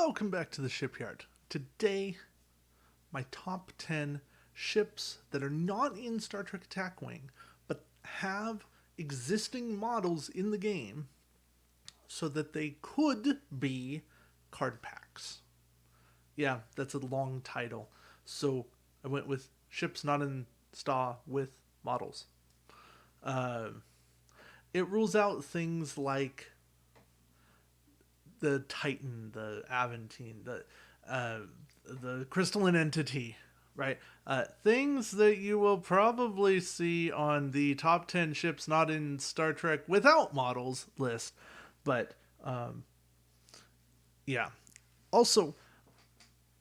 Welcome back to the shipyard. Today, my top 10 ships that are not in Star Trek Attack Wing, but have existing models in the game so that they could be card packs. Yeah, that's a long title. So I went with ships not in Star with models. Uh, it rules out things like the Titan, the Aventine, the crystalline entity, right? Things that you will probably see on the top 10 ships not in Star Trek without models list. But yeah. Also,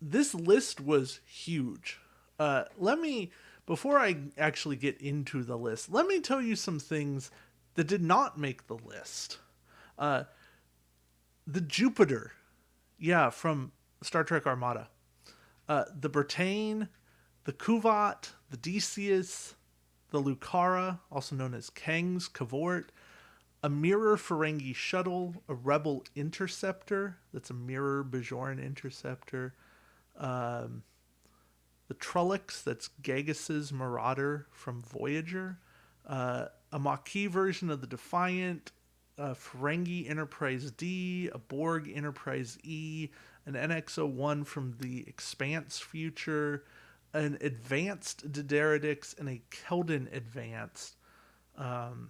this list was huge. Before I actually get into the list, let me tell you some things that did not make the list. The Jupiter, yeah, from Star Trek Armada. The Britane, the Kuvat, the Decius, the Lucara, also known as Kang's Cavort, a Mirror Ferengi shuttle, a Rebel interceptor, that's a Mirror Bajoran interceptor, the Trollocs, that's Gagis's Marauder from Voyager, a Maquis version of the Defiant, a Ferengi Enterprise D, a Borg Enterprise E, an NX-01 from the Expanse future, an Advanced Dideritix, and a Keldon Advanced. Although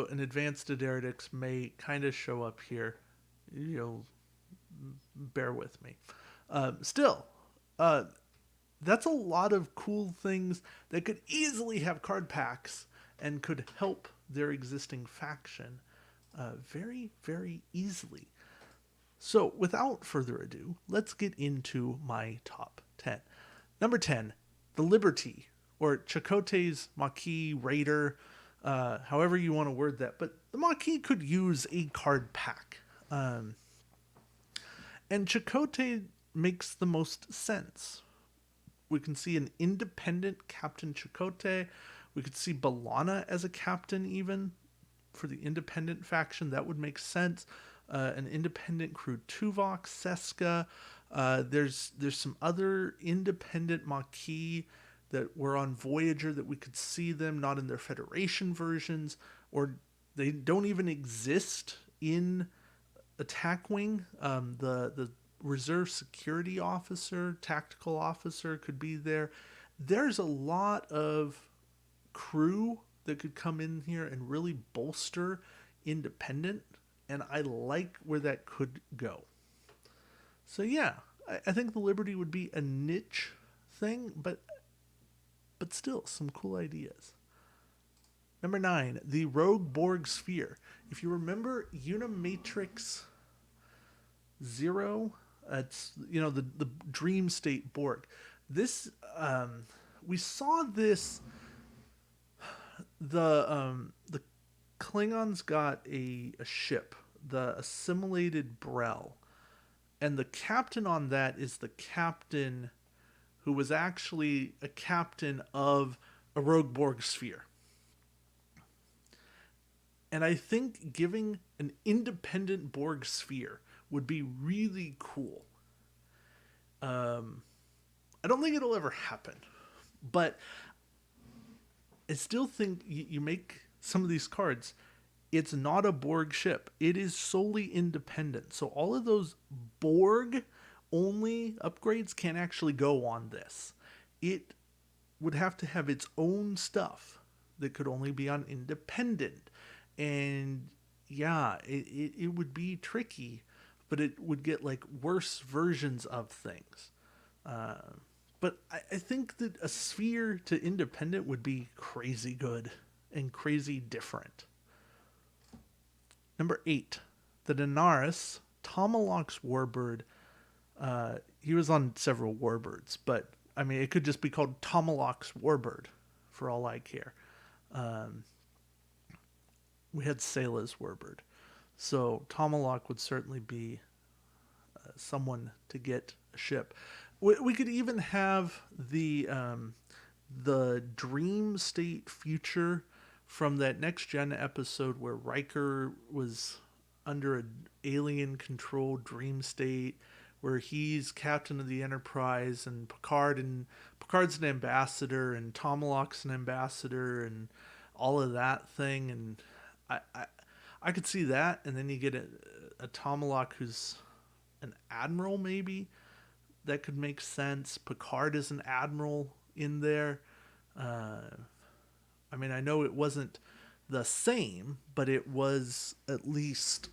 an Advanced Dideritix may kind of show up here. You'll bear with me. Still, that's a lot of cool things that could easily have card packs and could help their existing faction very, very easily. So, without further ado, let's get into my top 10. Number 10, the Liberty, or Chakotay's Maquis Raider, however you want to word that. But the Maquis could use a card pack. And Chakotay makes the most sense. We can see an independent Captain Chakotay. We could see B'Elanna as a captain even for the independent faction. That would make sense. An independent crew Tuvok, Seska. There's some other independent Maquis that were on Voyager that we could see them, not in their Federation versions, or they don't even exist in Attack Wing. The Reserve Security Officer, Tactical Officer could be there. There's a lot of crew that could come in here and really bolster independent, and I like where that could go. So yeah, I think the Liberty would be a niche thing, but still some cool ideas. Number 9, the Rogue Borg Sphere. If you remember Unimatrix Zero, it's the Dream State Borg. This we saw this. The Klingons got a ship, the Assimilated Brel, and the captain on that is the captain who was actually a captain of a Rogue Borg Sphere. And I think giving an independent Borg Sphere would be really cool. I don't think it'll ever happen, but I still think you make some of these cards, it's not a Borg ship. It is solely independent. So all of those Borg only upgrades can't actually go on this. It would have to have its own stuff that could only be on independent. And yeah, it would be tricky, but it would get like worse versions of things. But I think that a sphere to independent would be crazy good and crazy different. Number 8, the Daenerys Tomilox Warbird. He was on several Warbirds, but I mean, it could just be called Tomilox Warbird for all I care. We had Sayla's Warbird. So Tomilox would certainly be someone to get a ship. We could even have the Dream State future from that Next Gen episode where Riker was under an alien controlled dream state where he's captain of the Enterprise and Picard's an ambassador and Tomilox an ambassador and all of that thing. And I I, I could see that. And then you get a Tomilox who's an admiral, maybe that could make sense. Picard is an admiral in there. Uh, I mean, I know it wasn't the same, but it was at least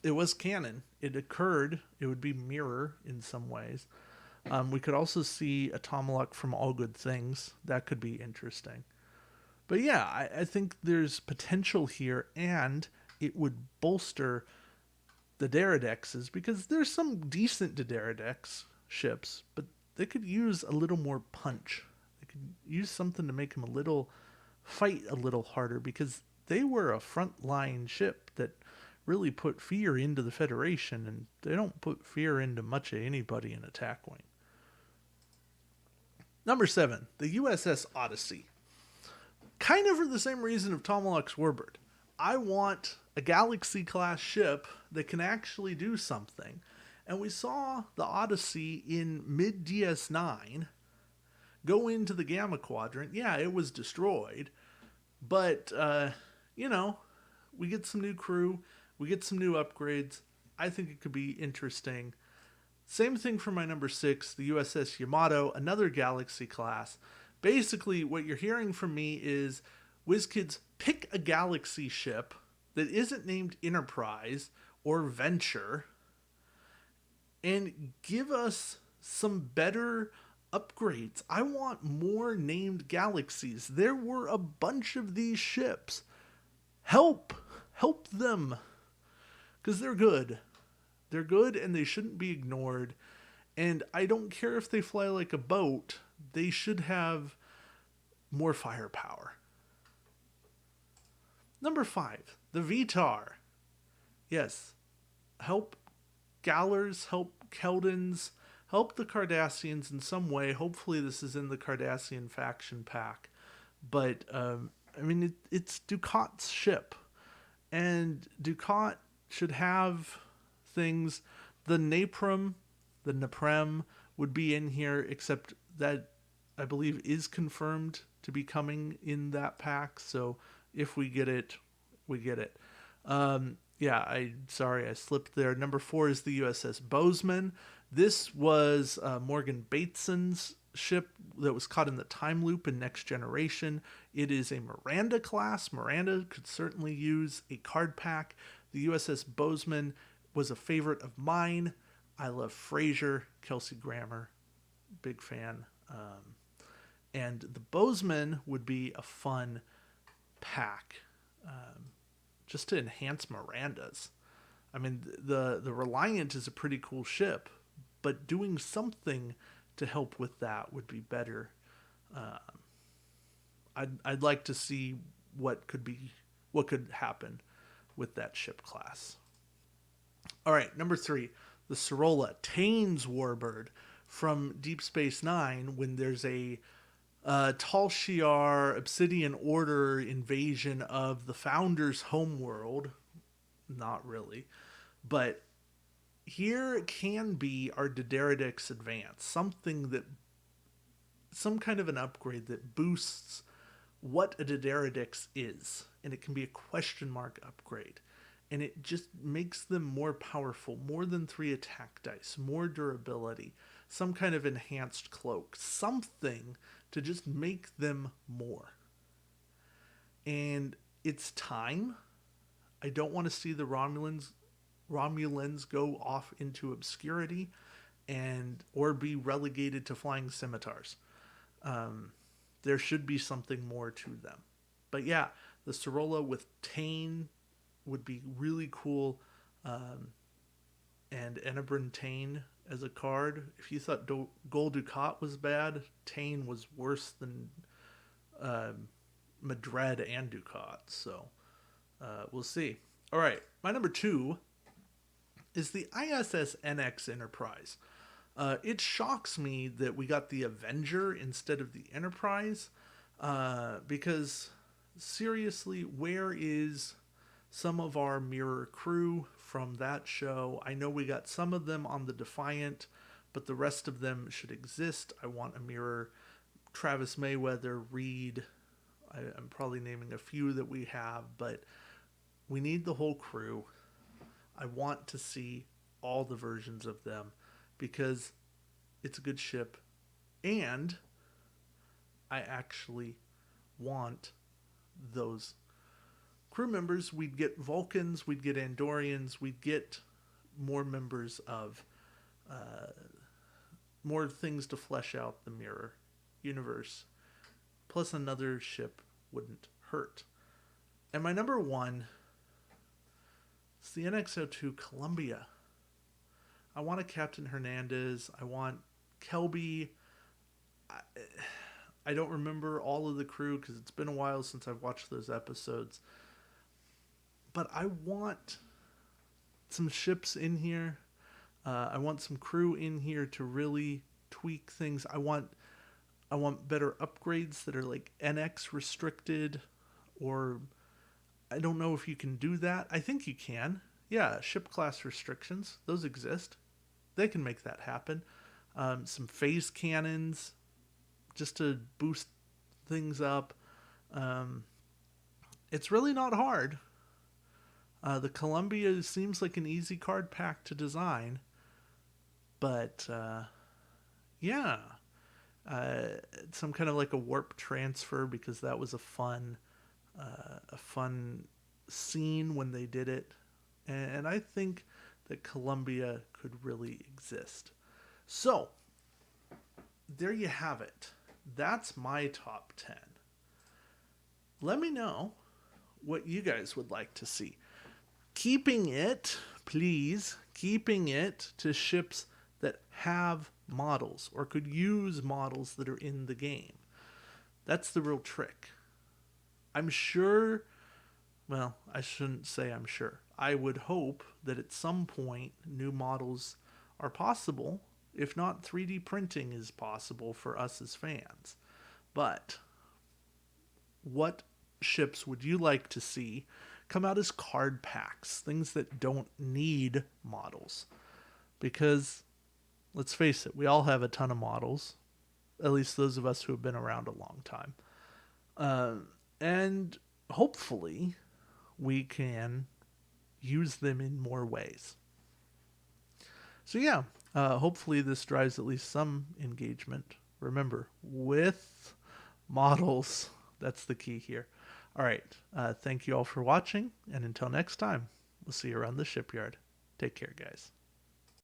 it was canon. It occurred. It would be mirror in some ways. We could also see a Tomalak from All Good Things. That could be interesting. But yeah, I think there's potential here, and it would bolster the Deradexes because there's some decent Deradex ships, but they could use a little more punch. They could use something to make them fight a little harder because they were a frontline ship that really put fear into the Federation, and they don't put fear into much of anybody in Attack Wing. Number 7, the USS Odyssey. Kind of for the same reason of Tomilox Warbird. I want a Galaxy-class ship that can actually do something. And we saw the Odyssey in mid-DS9 go into the Gamma Quadrant. Yeah, it was destroyed. But, we get some new crew. We get some new upgrades. I think it could be interesting. Same thing for my number 6, the USS Yamato, another Galaxy class. Basically, what you're hearing from me is, WizKids, pick a Galaxy ship that isn't named Enterprise or Venture and give us some better upgrades. I want more named galaxies. There were a bunch of these ships. Help them. Because they're good. They're good and they shouldn't be ignored. And I don't care if they fly like a boat. They should have more firepower. Number 5, the Vitar. Yes. Help Gallers, help Keldons, help the Cardassians in some way. Hopefully this is in the Cardassian faction pack. But, it's Ducat's ship. And Ducat should have things. The Naprem would be in here, except that I believe is confirmed to be coming in that pack. So if we get it, we get it. I slipped there. Number 4 is the USS Bozeman. This was Morgan Bateson's ship that was caught in the time loop in Next Generation. It is a Miranda class. Miranda could certainly use a card pack. The USS Bozeman was a favorite of mine. I love Frasier, Kelsey Grammer, big fan. And the Bozeman would be a fun pack, just to enhance Miranda's. I mean, the Reliant is a pretty cool ship, but doing something to help with that would be better. I'd like to see what could happen with that ship class. All right, number 3, the Sarola, Tane's Warbird from Deep Space Nine. When there's a Tal Shiar Obsidian Order invasion of the Founder's homeworld, not really, but here can be our Dideridex Advance, some kind of an upgrade that boosts what a Dideridex is, and it can be a question mark upgrade, and it just makes them more powerful, more than 3 attack dice, more durability, some kind of enhanced cloak, something to just make them more. And it's time. I don't want to see the Romulans go off into obscurity or be relegated to flying scimitars. There should be something more to them. But yeah, the Sarola with Tane would be really cool. And Enabrin Tane as a card. If you thought Gul Dukat was bad, Tane was worse than Madred and Dukat. So we'll see. All right, my number 2 is the ISS NX Enterprise. It shocks me that we got the Avenger instead of the Enterprise, because seriously, where is some of our mirror crew from that show. I know we got some of them on the Defiant, but the rest of them should exist. I want a mirror Travis Mayweather, Reed. I'm probably naming a few that we have, but we need the whole crew. I want to see all the versions of them because it's a good ship, and I actually want those crew members. We'd get Vulcans, we'd get Andorians, we'd get more members of more things to flesh out the mirror universe. Plus, another ship wouldn't hurt. And my number one is the NX-02 Columbia. I want a Captain Hernandez. I want Kelby. I don't remember all of the crew because it's been a while since I've watched those episodes. But I want some ships in here. I want some crew in here to really tweak things. I want better upgrades that are like NX restricted, or I don't know if you can do that. I think you can. Yeah, ship class restrictions. Those exist. They can make that happen. Some phase cannons just to boost things up. It's really not hard. The Columbia seems like an easy card pack to design. But, yeah. Some kind of like a warp transfer, because that was a fun scene when they did it. And I think that Columbia could really exist. So, there you have it. That's my top 10. Let me know what you guys would like to see. Keeping it to ships that have models or could use models that are in the game. That's the real trick. I'm sure, well, I shouldn't say I'm sure. I would hope that at some point new models are possible. If not, 3D printing is possible for us as fans. But what ships would you like to see come out as card packs? Things that don't need models. Because, let's face it, we all have a ton of models. At least those of us who have been around a long time. And hopefully we can use them in more ways. So yeah, hopefully this drives at least some engagement. Remember, with models, that's the key here. All right, thank you all for watching, and until next time, we'll see you around the shipyard. Take care, guys.